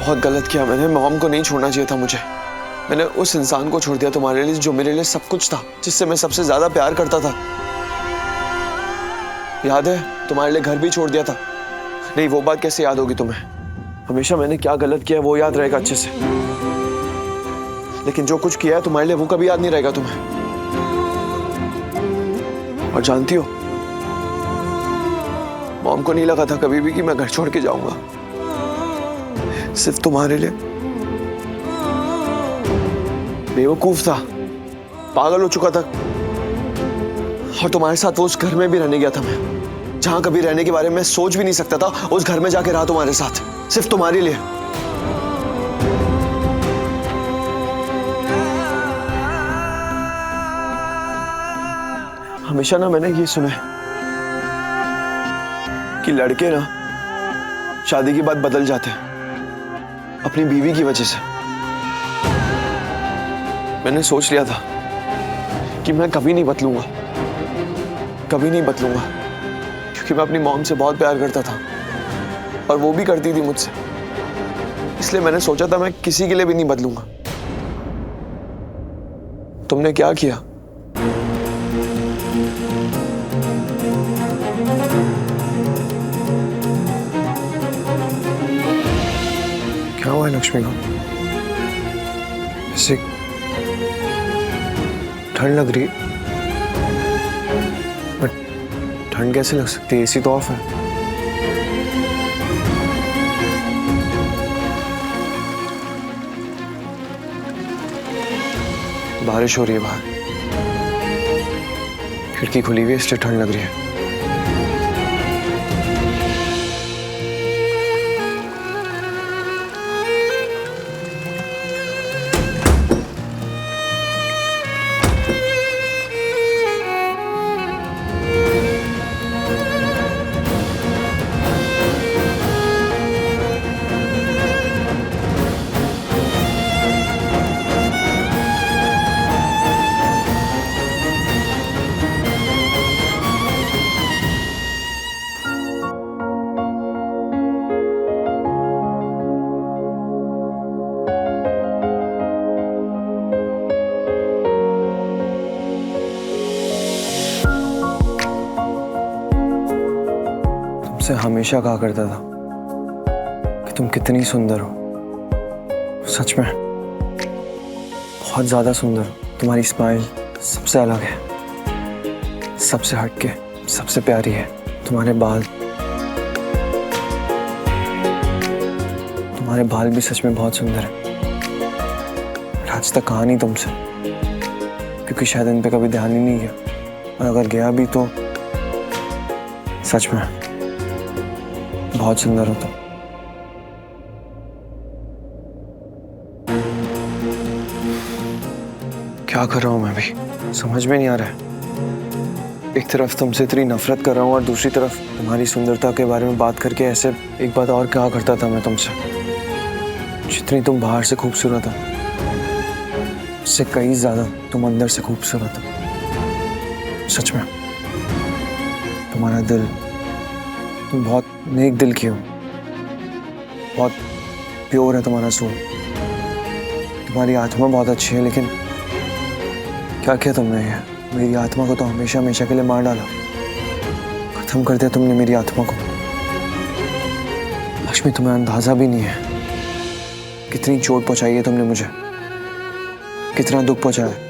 बहुत गलत किया मैंने। मॉम को नहीं छोड़ना चाहिए था मुझे। मैंने उस इंसान को छोड़ दिया तुम्हारे लिए जो मेरे लिए सब कुछ था, जिससे मैं सबसे ज्यादा प्यार करता था। याद है, तुम्हारे लिए घर भी छोड़ दिया था। नहीं, वो बात कैसे याद होगी तुम्हें? हमेशा मैंने क्या गलत किया है वो याद रहेगा अच्छे से, लेकिन जो कुछ किया है तुम्हारे लिए वो कभी याद नहीं रहेगा तुम्हें। और जानती हो, मॉम को नहीं लगा था कभी भी कि मैं घर छोड़ के जाऊंगा, सिर्फ तुम्हारे लिए। बेवकूफ था, पागल हो चुका था। और तुम्हारे साथ वो उस घर में भी रहने गया था मैं, जहां कभी रहने के बारे में सोच भी नहीं सकता था। उस घर में जाके रहा तुम्हारे साथ, सिर्फ तुम्हारे लिए। हमेशा ना मैंने ये सुना है कि लड़के ना शादी के बाद बदल जाते हैं अपनी बीवी की वजह से। मैंने सोच लिया था कि मैं कभी नहीं बदलूंगा, कभी नहीं बदलूंगा, क्योंकि मैं अपनी मॉम से बहुत प्यार करता था और वो भी करती थी मुझसे। इसलिए मैंने सोचा था मैं किसी के लिए भी नहीं बदलूंगा। तुमने क्या किया? क्या हुआ है लक्ष्मी को? ऐसे ठंड लग रही है, बट ठंड कैसे लग सकती है? एसी तो ऑफ है। बारिश हो रही है बाहर, खिड़की खुली हुई है इसलिए ठंड लग रही है। तुमसे हमेशा कहा करता था कि तुम कितनी सुंदर हो। सच में बहुत ज्यादा सुंदर हो। तुम्हारी स्माइल सबसे अलग है, सबसे हटके, सबसे प्यारी है। तुम्हारे बाल भी सच में बहुत सुंदर है। आज तक कहा नहीं तुमसे, क्योंकि शायद इन पे कभी ध्यान ही नहीं गया, और अगर गया भी तो सच में बहुत सुंदर हो तुम। क्या कर रहा हूं मैं भी समझ में नहीं आ रहा है। एक तरफ तुमसे इतनी नफरत कर रहा हूं और दूसरी तरफ तुम्हारी सुंदरता के बारे में बात करके ऐसे। एक बात और कहा करता था मैं तुमसे, जितनी तुम बाहर से खूबसूरत हो, उससे कई ज्यादा तुम अंदर से खूबसूरत हो। सच में तुम्हारा दिल, तुम बहुत नेक दिल की हो, बहुत प्योर है तुम्हारा सोल। तुम्हारी आत्मा बहुत अच्छी है, लेकिन क्या किया तुमने? ये मेरी आत्मा को तो हमेशा हमेशा के लिए मार डाला, खत्म कर दिया तुमने मेरी आत्मा को। लक्ष्मी, तुम्हें अंदाजा भी नहीं है कितनी चोट पहुंचाई है तुमने मुझे, कितना दुख पहुंचाया है।